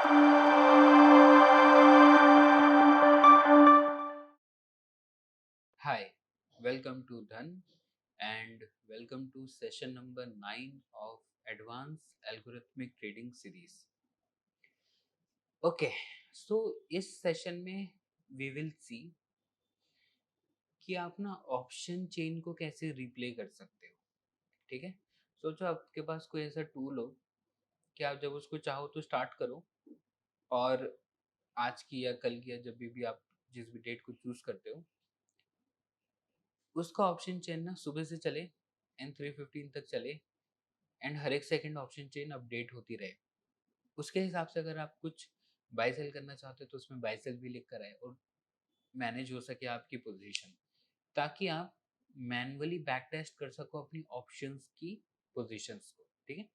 Hi, welcome to Dhan and welcome to session number 9 of Advanced Algorithmic Trading Series. Okay, so इस session में we will see कि आप ना option chain को कैसे replay कर सकते हो। ठीक है, सोचो आपके पास कोई ऐसा टूल हो कि आप जब उसको चाहो तो स्टार्ट करो और आज की या कल की या जब भी आप जिस भी डेट को चूज करते हो उसका ऑप्शन चेन ना सुबह से चले एंड 3:15 तक चले एंड हर एक सेकंड ऑप्शन चेन अपडेट होती रहे। उसके हिसाब से अगर आप कुछ बाय सेल करना चाहते हो तो उसमें बाय सेल भी लिख कर आए और मैनेज हो सके आपकी पोजीशन, ताकि आप मैन्युअली बैक टेस्ट कर सको अपनी ऑप्शंस की पोजीशंस को। ठीक है,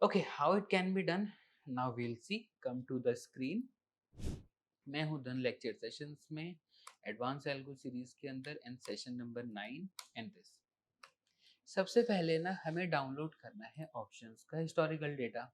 okay, how it can be done, now we'll see. Come to the screen. मैं हूँ धन लेक्चर सेशंस में एडवांस एल्गो सीरीज के अंदर and session number 9 and this. सबसे पहले ना हमें डाउनलोड करना है ऑप्शंस का हिस्टोरिकल डेटा।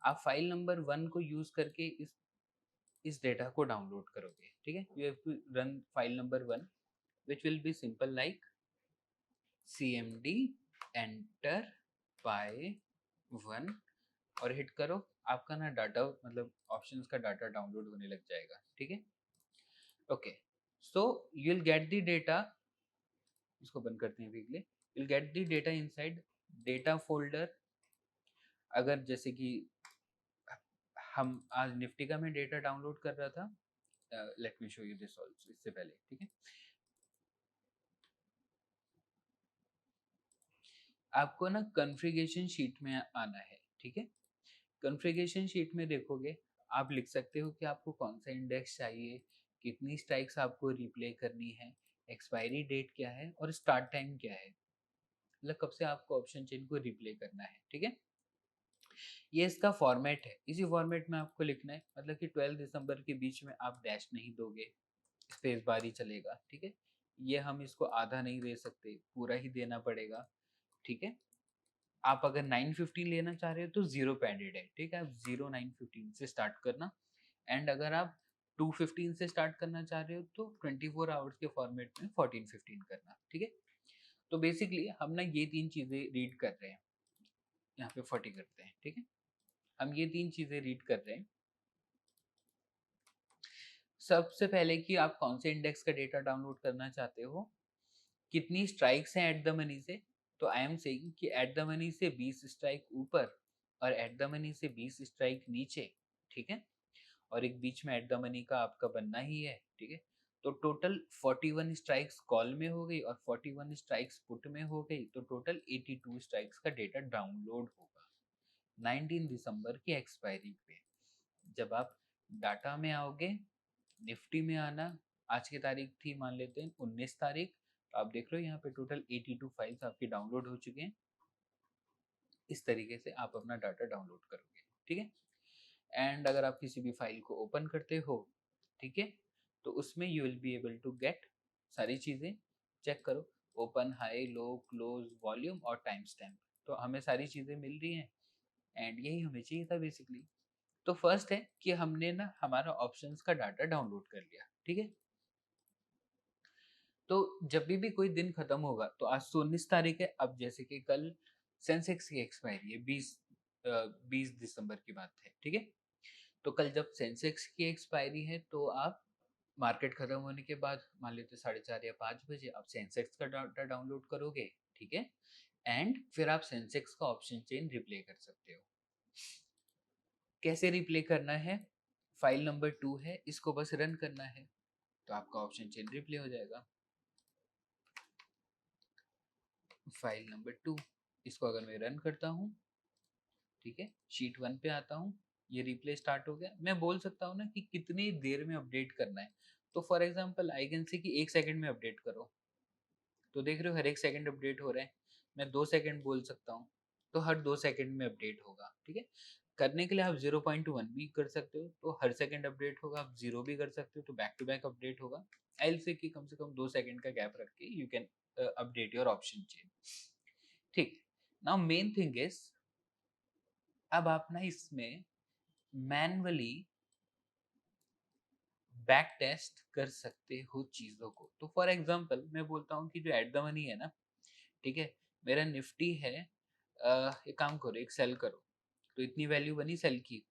आप फाइल नंबर 1 को यूज करके इस डेटा को डाउनलोड करोगे। ठीक है, you have to run file number 1 which will be simple like cmd enter by 1 और हिट करो। आपका ना डाटा मतलब ऑप्शंस का डाटा डाउनलोड होने लग जाएगा। ठीक है, okay, so you will get the data. इसको बंद करते हैं weekly. You will get the data inside data folder. अगर जैसे कि हम आज निफ्टी का मैं डेटा डाउनलोड कर रहा था, let me show you this also इससे पहले। ठीक है, आपको ना कॉन्फ़िगरेशन शीट में आना है। ठीक है, कॉन्फ़िगरेशन शीट में देखोगे, आप लिख सकते हो कि आपको कौन सा इंडेक्स चाहिए, कितनी स्ट्राइक्स आपको रिप्ले करनी है, एक्सपायरी डेट क्या है और स्टार्ट टाइम क्या है, मतलब कब से आपको ऑप्शन चेन को रिप्ले करना है। ठीक है, ये इसका फॉर्मेट है। इसी फॉर्मेट में आपको लिखना है, मतलब कि 12 दिसंबर के बीच में आप डैश नहीं दोगे, स्पेस बार ही चलेगा। ठीक है, ये हम इसको आधा नहीं दे सकते, पूरा ही देना पड़ेगा। ठीक है, आप अगर 9:15 लेना चाह रहे हो तो जीरो पैडेड है। ठीक है, आप 09:15 से स्टार्ट करना एंड अगर आप 2:15 से स्टार्ट करना चाह रहे हो तो 24 आवर्स के फॉर्मेट में 14:15 करना। ठीक है, तो बेसिकली हम ना ये तीन चीजें रीड कर रहे हैं। यहाँ पे 40 करते हैं। ठीक है, हम ये तीन चीजें रीड कर रहे हैं। सबसे पहले कि आप कौन से इंडेक्स का डेटा डाउनलोड करना चाहते हो, कितनी स्ट्राइक्स हैं एट द मनी से। तो आई एम सेइंग कि एट द मनी से 20 स्ट्राइक ऊपर और एट द मनी से 20 स्ट्राइक नीचे। ठीक है, और एक बीच में एट द मनी का आपका बनना ही है। ठीक है, तो टोटल 41 स्ट्राइक्स कॉल में हो गई और 41 स्ट्राइक्स पुट में हो गई, तो टोटल 82 स्ट्राइक्स का डेटा डाउनलोड होगा 19 दिसंबर की एक्सपायरी पे। जब आप डाटा में आओगे, निफ्टी में आना, आज की तारीख थी मान लेते हैं 19 तारीख, तो आप देख रहे हो यहाँ पे टोटल 82 फाइल्स आपकी डाउनलोड हो चुके हैं। इस तरीके से आप अपना डाटा डाउनलोड करोगे। ठीक है, एंड अगर आप किसी भी फाइल को ओपन करते हो, ठीक है, तो उसमें you will be able to get सारी चीज़ें। चेक करो, open, high, low, close, volume और टाइम स्टैम्प। तो हमें सारी चीज़ें मिल रही हैं एंड यही हमें चाहिए था बेसिकली। तो फर्स्ट है कि हमने ना हमारा ऑप्शंस का डाटा डाउनलोड कर लिया। ठीक है, तो जब भी कोई दिन खत्म होगा, तो आज तो 19 तारीख है, अब जैसे कि कल सेंसेक्स की एक्सपायरी है 20 दिसंबर की बात है। ठीक है, तो कल जब सेंसेक्स की एक्सपायरी है तो आप मार्केट खत्म होने के बाद मान लेते 4:30 या 5 बजे आप सेंसेक्स का डाटा डाउनलोड करोगे। ठीक है, एंड फिर आप सेंसेक्स का ऑप्शन चेन रिप्ले कर सकते हो। कैसे रिप्ले करना है, फाइल नंबर 2 है, इसको बस रन करना है तो आपका ऑप्शन चेन रिप्ले हो जाएगा। फाइल नंबर 2, इसको अगर मैं रन करता हूँ, ठीक है, शीट 1 पे आता हूँ, ये रिप्ले स्टार्ट हो गया। मैं बोल सकता हूँ ना कि कितनी देर में अपडेट करना है। तो for example I can say कि 1 सेकंड में अपडेट करो, तो देख रहे हो हर एक सेकंड अपडेट हो रहा है। मैं 2 सेकंड बोल सकता हूँ, तो हर 2 सेकंड में अपडेट होगा। ठीक है, करने के लिए आप 0.1 भी कर सकते हो, तो हर सेकंड अपडेट होगा। आप 0 भी कर सकते हो, तो बैक टू बैक अपडेट होगा। आई से कि कम से कम 2 सेकंड का गैप रख के you can update your option chain. ठीक, नाउ मेन थिंग इज, अब आप ना इसमें मैनुअली बैक टेस्ट कर सकते हो चीज़ों को। तो फॉर एग्जांपल मैं बोलता हूँ कि जो एट द मनी है ना, ठीक है, मेरा निफ्टी है, एक काम करो, एक सेल करो, तो इतनी वैल्यू बनी सेल की,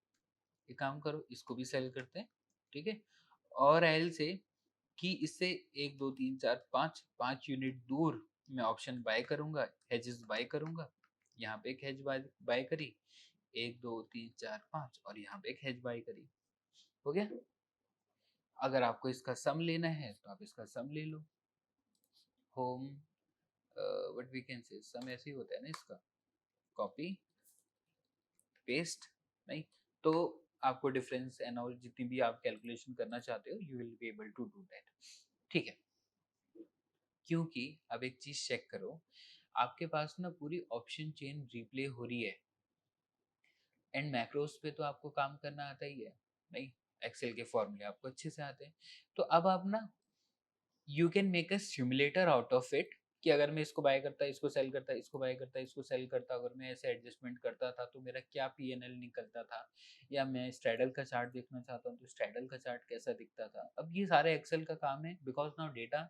एक काम करो इसको भी सेल करते हैं, ठीक है, और एल से कि इससे एक दो तीन चार पाँच पाँच यूनिट दूर मैं ऑप्शन बाय करूंगा, हेजेस बाय करूंगा, यहाँ पे एक हेज बाय बाय करी, एक दो तीन चार पाँच, और यहाँ पे एक हेज बाय करी, हो गया। अगर आपको इसका सम लेना है तो आप इसका सम ले लो, home what we can say, sum ऐसे ही होता है ना इसका, कॉपी पेस्ट, नहीं तो आपको डिफरेंस एंड और जितनी भी आप कैलकुलेशन करना चाहते हो you will be able to do that, ठीक है। क्योंकि अब एक चीज चेक करो, आपके पास ना पूरी ऑप्शन चेन रिप्ले हो रही है, एंड मैक्रोस पे तो आपको काम करना आता ही है, नहीं, एक्सेल के फॉर्मूले आपको अच्छे से आते हैं। तो अब आप ना you can make a simulator out of it, कि अगर मैं इसको बाय करता, इसको सेल करता, इसको बाय करता, इसको सेल करता, अगर मैं ऐसे एडजस्टमेंट करता था तो मेरा क्या पीएनएल निकलता था, या मैं स्ट्रैडल का चार्ट देखना चाहता हूँ तो स्ट्रैडल का चार्ट कैसा दिखता था। अब ये सारे एक्सेल का काम है, बिकॉज नाउ डेटा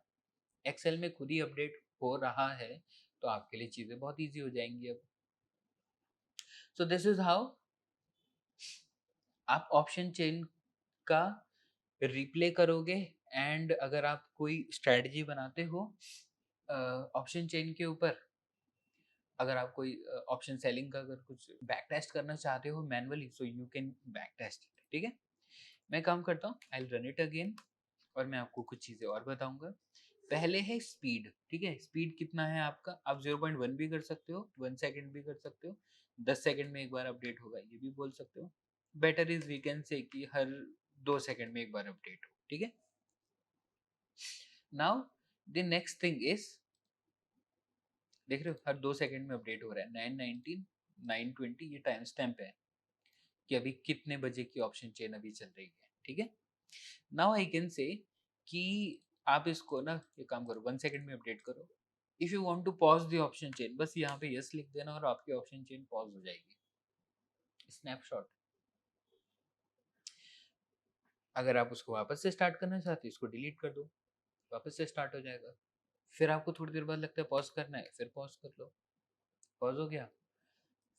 एक्सेल में खुद ही अपडेट हो रहा है, तो आपके लिए चीज़ें बहुत ईजी हो जाएंगी अब। सो दिस इज हाउ आप ऑप्शन चेन का रिप्ले करोगे। एंड अगर आप कोई स्ट्रेटजी बनाते हो ऑप्शन चेन के ऊपर, अगर आप कोई ऑप्शन सेलिंग का अगर कुछ बैक टेस्ट करना चाहते हो manually, so you can back test it, ठीक है। मैं काम करता हूँ, आई रन इट अगेन, और मैं आपको कुछ चीज़ें और बताऊंगा। पहले है स्पीड, ठीक है, स्पीड कितना है आपका, आप 0.1 भी कर सकते हो, 1 सेकेंड भी कर सकते हो, 10 सेकेंड में एक बार अपडेट होगा ये भी बोल सकते हो। बेटर इज वी कैन से कि हर 2 सेकेंड में एक बार अपडेट हो, ठीक है। Now the next thing is, देख रहे हो हर 2 सेकेंड में अपडेट हो रहा है, 9:19 9:20 ये टाइम स्टैम्प है कि अभी कितने बजे की ऑप्शन चेन अभी चल रही है, ठीक है। नाउ आई कैन से कि आप इसको ना ये काम करो, 1 सेकेंड में अपडेट करो। If you want to pause the option chain, बस यहाँ पे यस लिख देना और आपकी ऑप्शन चेन पॉज हो जाएगी, स्नैपशॉट। अगर आप उसको वापस से स्टार्ट करना चाहते हो इसको डिलीट कर दो, वापस से स्टार्ट हो जाएगा। फिर आपको थोड़ी देर बाद लगता है पॉज करना है, फिर पॉज कर लो, पॉज हो गया,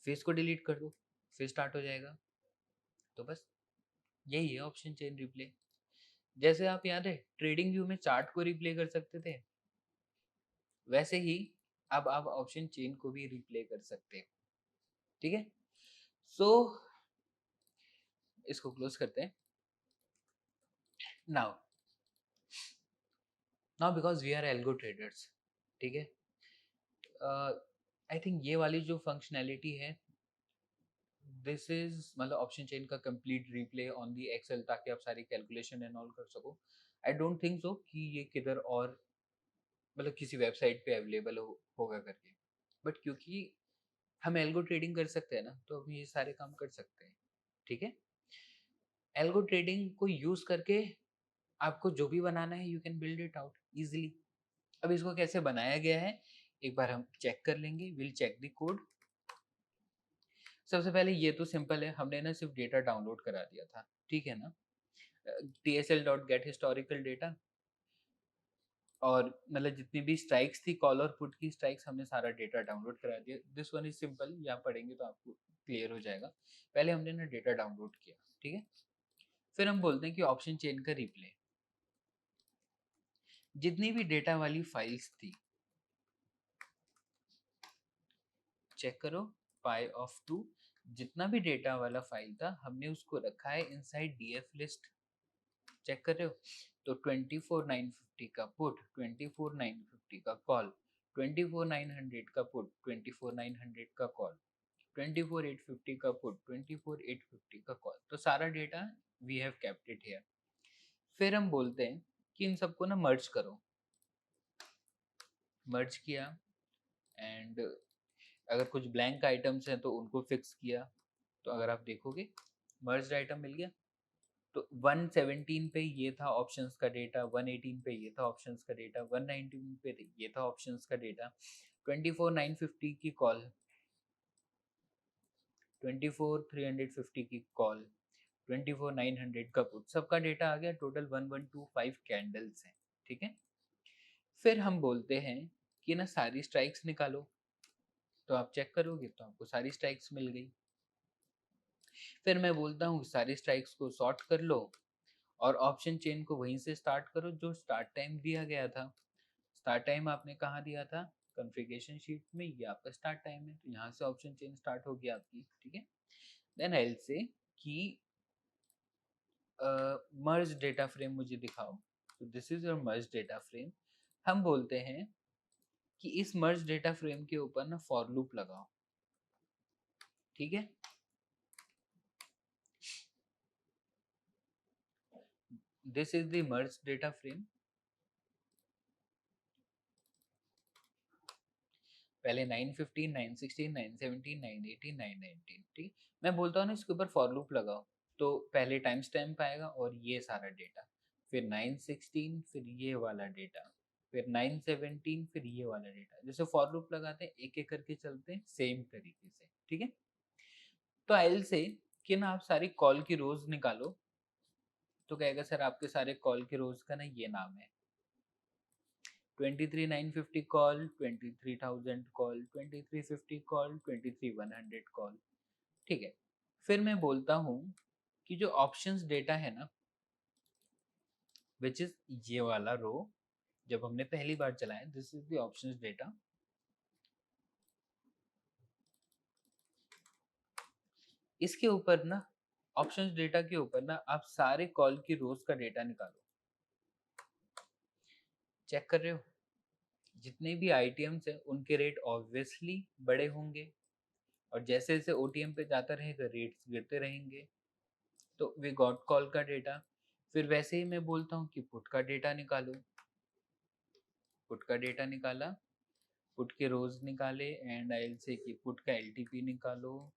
फिर इसको डिलीट कर दो, फिर स्टार्ट हो जाएगा। तो बस यही है ऑप्शन चेन रिप्ले। जैसे आप याद है ट्रेडिंग व्यू में चार्ट को रिप्ले कर सकते थे, वैसे ही अब आप ऑप्शन चेन को भी रिप्ले कर सकते हो, ठीक है। सो इसको क्लोज करते हैं। Now now because we are algo traders, ठीक है, आई थिंक ये वाली जो फंक्शनैलिटी है, दिस इज मतलब ऑप्शन चेन का complete replay on the Excel, ताकि आप सारी कैलकुलेशन एंड ऑल कर सको। आई डोंट थिंक सो कि ये किधर और मतलब किसी वेबसाइट पे अवेलेबल होगा करके, बट क्योंकि हम एल्गो ट्रेडिंग कर सकते हैं ना, तो हम ये सारे काम कर सकते हैं, ठीक है। एल्गो ट्रेडिंग को यूज करके आपको जो भी बनाना है you can build it out easily. अब इसको कैसे बनाया गया है एक बार हम चेक कर लेंगे, विल चेक द कोड। सबसे पहले ये तो सिंपल है, हमने ना सिर्फ डेटा डाउनलोड करा दिया था, ठीक है ना, tsl dot gate historical data, और मतलब जितनी भी स्ट्राइक्स थी कॉल और पुट की स्ट्राइक्स हमने सारा डेटा डाउनलोड करा दिया। दिस वन इज सिंपल, यहाँ पढ़ेंगे तो आपको क्लियर हो जाएगा। पहले हमने ना डेटा डाउनलोड किया, ठीक है, फिर हम बोलते हैं कि ऑप्शन चेन का रिप्ले, जितनी भी डेटा वाली फाइल्स थी चेक करो, पाई ऑफ 2, जितना भी डेटा वाला फाइल था हमने उसको रखा है इनसाइड डीएफ लिस्ट, चेक कर रहे हो। तो 24,950 का पुट, 24,950 का कॉल, 24,900 का पुट, 24,900 का कॉल, 24,850 का पुट, 24,850 का कॉल, तो सारा data we have kept it here. फिर हम बोलते हैं कि इन सबको ना मर्ज करो, मर्ज किया, एंड अगर कुछ ब्लैंक आइटम्स हैं तो उनको फिक्स किया। तो अगर आप देखोगे मर्ज आइटम मिल गया, तो 117 पे ये था ऑप्शंस का डेटा, 118 पे ये था ऑप्शंस का डेटा, 119 पे ये था ऑप्शंस का डेटा, 24,950 की कॉल, 24,350 की कॉल, 24900 का पुट, सबका डेटा आ गया, टोटल 1125 कैंडल्स हैं, ठीक है। फिर हम बोलते हैं कि ना सारी स्ट्राइक्स निकालो, तो आप चेक करोगे तो आपको सारी स्ट्राइक्स मिल गई। फिर मैं बोलता हूँ सारी स्ट्राइक्स को सॉर्ट कर लो और ऑप्शन चेन को वहीं से स्टार्ट करो जो स्टार्ट टाइम दिया गया था। स्टार्ट टाइम आपने कहाँ दिया था? कॉन्फ़िगरेशन शीट में, ये आपका स्टार्ट टाइम है, तो यहाँ से ऑप्शन चेन स्टार्ट होगी आपकी, ठीक है। देन आई विल से कि मर्ज डेटा फ्रेम मुझे दिखाओ, तो this is your merge data frame. हम बोलते हैं कि इस मर्ज डेटा फ्रेम के ऊपर ना फॉर लूप लगाओ, ठीक है। This is the merge data frame. पहले 915, 916, 917, 918, 919, ठीक। मैं बोलता हूँ ना इसके ऊपर फॉर लूप लगाओ, तो पहले टाइम स्टैम्प आएगा और ये सारा डेटा, फिर 916, फिर ये वाला डेटा, फिर 917, फिर ये वाला डेटा। जैसे फॉर लूप लगाते हैं एक एक करके चलते हैं सेम तरीके से, ठीक है। तो आई से कि ना आप सारी कॉल की रोज निकालो, तो कहेगा सर आपके सारे कॉल के रोज का ना ये नाम है, 23,950 कॉल, 23,000 कॉल, 2350 कॉल, 23,100 कॉल, ठीक है। फिर मैं बोलता हूँ कि जो ऑप्शंस डेटा है ना, विच इज ये वाला रो, जब हमने पहली बार चलाया, this is the options data. इसके ऊपर ना, ऑप्शंस डेटा के ऊपर ना आप सारे कॉल की रोज का डेटा निकालो। चेक कर रहे हो? जितने भी आईटीएम्स हैं उनके रेट ऑब्वियसली बड़े होंगे, और जैसे जैसे ओटीएम पे जाता रहेगा रेट्स गिरते रहेंगे। तो वी गॉट कॉल का डेटा। फिर वैसे ही मैं बोलता हूँ कि पुट का डेटा निकालो। पुट का डेटा निकाला, पुट के रोज निकाले, एंड आई से कि पुट का एलटीपी निकालो।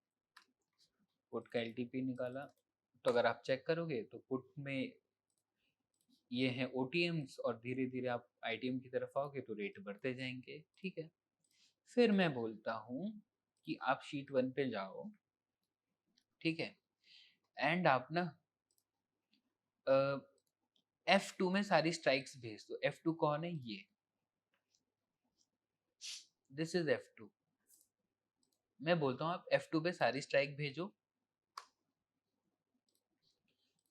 पुट का एलटीपी निकाला, तो अगर आप चेक करोगे तो पुट में ये हैं ओटीएम्स, और धीरे धीरे आप आईटीएम की तरफ आओगे तो रेट बढ़ते जाएंगे, ठीक है। फिर मैं बोलता हूँ कि आप शीट 1 पे जाओ, ठीक है, एंड आप ना F2 में सारी स्ट्राइक्स भेज दो। F2 कौन है? ये, दिस इज F2। मैं बोलता हूँ आप F2 पे सारी स्ट्राइक भेजो।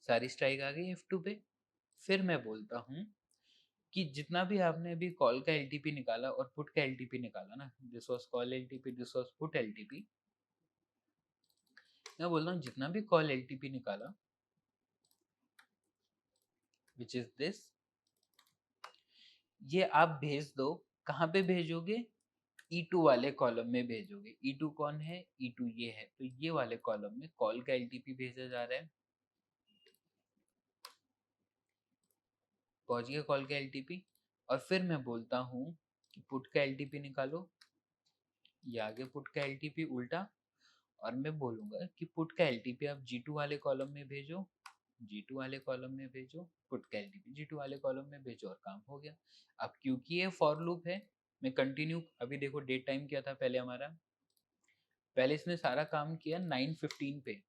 सारी स्ट्राइक आ गई F2 पे। फिर मैं बोलता हूँ कि जितना भी आपने अभी कॉल का एलटीपी निकाला और पुट का एलटीपी निकाला ना, this was call LTP, this was put LTP. मैं बोल रहा हूँ जितना भी कॉल एलटीपी निकाला, विच इज दिस, ये आप भेज दो। कहाँ पे भेजोगे? E2 वाले कॉलम में भेजोगे। E2 कौन है? E2 ये है, तो ये वाले कॉलम में कॉल का एलटीपी भेजा जा रहा है। पहुंच गया कॉल का एलटीपी। और फिर मैं बोलता हूँ कि पुट का एलटीपी निकालो। ये आगे पुट का एलटीपी उल्टा, और मैं बोलूंगा कि पुट का एलटीपी आप G2 वाले कॉलम में भेजो। G2 वाले कॉलम में भेजो, पुट का एलटीपी G2 वाले कॉलम में भेजो, और काम हो गया। अब क्योंकि ये फॉर लूप है, मैं कंटिन्यू, अभी देखो डेट टाइम क्या था पहले हमारा, पहले इसने सारा काम किया 9:15 पे।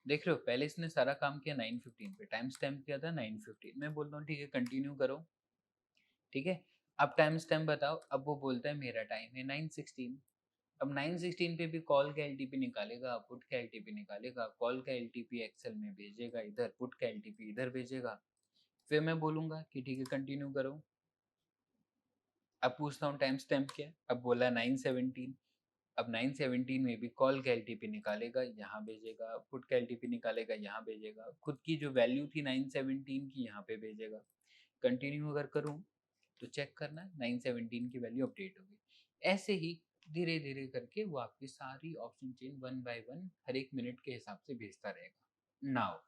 देख रहे हो, पहले इसने सारा काम किया 9:15 पे, टाइम स्टैम्प किया था 9:15। मैं बोलता हूँ ठीक है कंटिन्यू करो, ठीक है। अब टाइम स्टैम्प बताओ, अब वो बोलता है मेरा टाइम है 9:16। अब 9:16 पे भी कॉल का एलटीपी निकालेगा, पुट का एलटीपी निकालेगा, कॉल का एलटीपी एक्सेल में भेजेगा इधर, पुट का एलटीपी इधर भेजेगा। फिर मैं बोलूंगा कि ठीक है कंटिन्यू करो। अब पूछता हूँ टाइम स्टैम्प क्या है? अब बोला 9:17। अब 9:17 में भी कॉल का एलटीपी निकालेगा, यहाँ भेजेगा, पुट का एलटीपी निकालेगा, यहाँ भेजेगा, खुद की जो वैल्यू थी 9:17 की यहाँ पे भेजेगा। कंटिन्यू अगर करूँ तो चेक करना 9:17 की वैल्यू अपडेट होगी। ऐसे ही धीरे धीरे करके वो आपकी सारी ऑप्शन चेन 1 बाय 1 हर एक मिनट के हिसाब से भेजता रहेगा। नाउ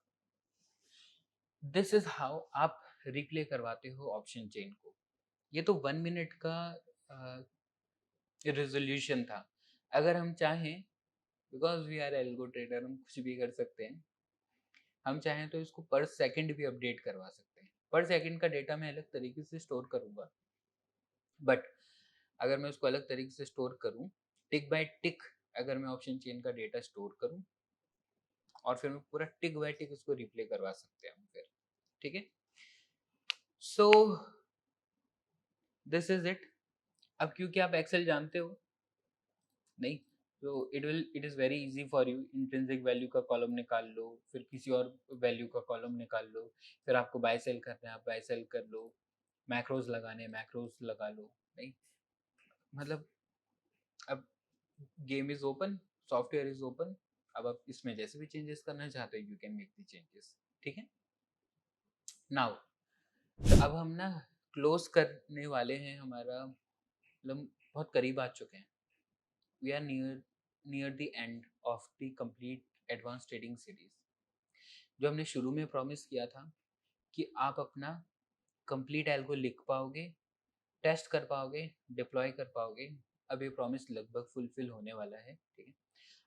दिस इज हाउ आप रिप्ले करवाते हो ऑप्शन चेन को। ये तो 1 मिनट का रेजोल्यूशन था। अगर हम चाहें, because we are algo trader, हम कुछ भी कर सकते हैं। हम चाहें तो इसको पर सेकंड भी अपडेट करवा सकते हैं। पर सेकंड का डेटा मैं अलग तरीके से स्टोर करूंगा। बट अगर मैं उसको अलग तरीके से स्टोर करूँ, टिक बाय टिक अगर मैं ऑप्शन चेन का डेटा स्टोर करूँ और फिर मैं पूरा टिक बाय टिक उसको रिप्ले करवा सकते हैं हम फिर, ठीक है? So this is it. अब क्योंकि आप एक्सेल जानते हो नहीं, तो it is very easy for you. Intrinsic value का कॉलम निकाल लो, फिर किसी और वैल्यू का कॉलम निकाल लो, फिर आपको बाय सेल करना है आप बाय सेल कर लो, मैक्रोज लगाने हैं मैक्रोज लगा लो। नहीं मतलब अब game is open, software is open. अब आप इसमें जैसे भी चेंजेस करना चाहते हो you can make the changes, ठीक है? नाउ अब हम ना क्लोज करने वाले हैं, हमारा मतलब बहुत करीब आ चुके हैं। We are near the end of the complete advance trading series. जो हमने शुरू में प्रॉमिस किया था कि आप अपना कंप्लीट एल्गो लिख पाओगे, टेस्ट कर पाओगे, डिप्लॉय कर पाओगे, अब ये प्रॉमिस लगभग फुलफिल होने वाला है, ठीक है?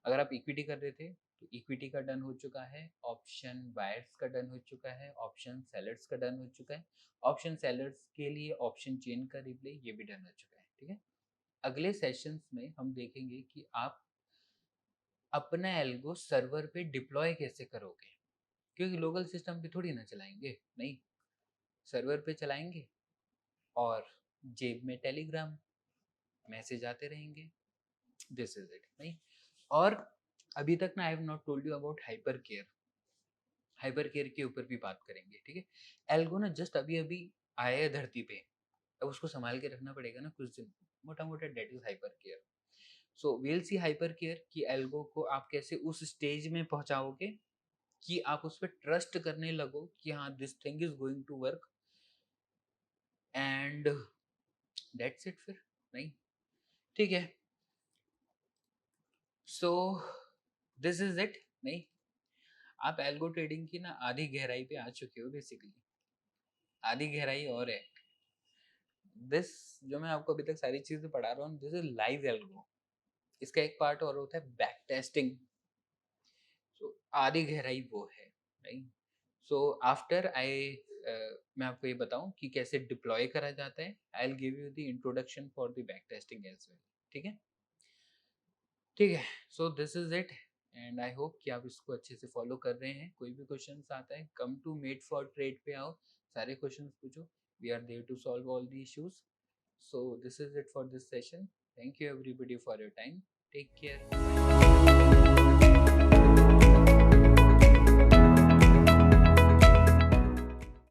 अगर आप इक्विटी कर रहे थे तो इक्विटी का डन हो चुका है, ऑप्शन बायर्स का डन हो चुका है, ऑप्शन सेलर्स का डन हो चुका है, ऑप्शन सेलर्स के लिए ऑप्शन चेन का रिप्ले ये भी डन हो चुका है, ठीक है? अगले सेशंस में हम देखेंगे कि आप अपना एल्गो सर्वर पे डिप्लॉय कैसे करोगे, क्योंकि लोकल सिस्टम पे थोड़ी ना चलाएंगे, नहीं, सर्वर पे चलाएंगे और जेब में टेलीग्राम मैसेज आते रहेंगे। दिस इज इट, नहीं? और अभी तक ना I have not told you about hyper care. Hyper care के ऊपर भी बात करेंगे, ठीक है? एल्गो ना जस्ट अभी अभी आया है धरती पे, अब उसको संभाल के रखना पड़ेगा ना कुछ दिन, मोटा मोटा that is hyper care. So we'll see hyper care कि एल्गो को आप कैसे उस स्टेज में पहुंचाओगे कि आप उस पर ट्रस्ट करने लगो कि हाँ this thing is going to work, and that's it फिर, नहीं? ठीक है, सो दिस इज इट, नहीं? आप एल्गो ट्रेडिंग की ना आधी गहराई पे आ चुके हो बेसिकली, आधी गहराई और है। दिस जो मैं आपको अभी तक सारी चीजें पढ़ा रहा हूँ दिस इज लाइव एल्गो। इसका एक पार्ट और होता है बैक टेस्टिंग, सो आधी गहराई वो है, राइट? सो आफ्टर आई मैं आपको ये बताऊं कि कैसे डिप्लॉय करा जाता है, I will give you the introduction for the back testing as well, ठीक है? ठीक है, so this is it and I hope कि आप इसको अच्छे से फॉलो कर रहे हैं। कोई भी क्वेश्चन आता है come to made for trade पे आओ, सारे क्वेश्चन पूछो, we are there to solve all the issues. So this is it for this session, thank you everybody for your time, take care.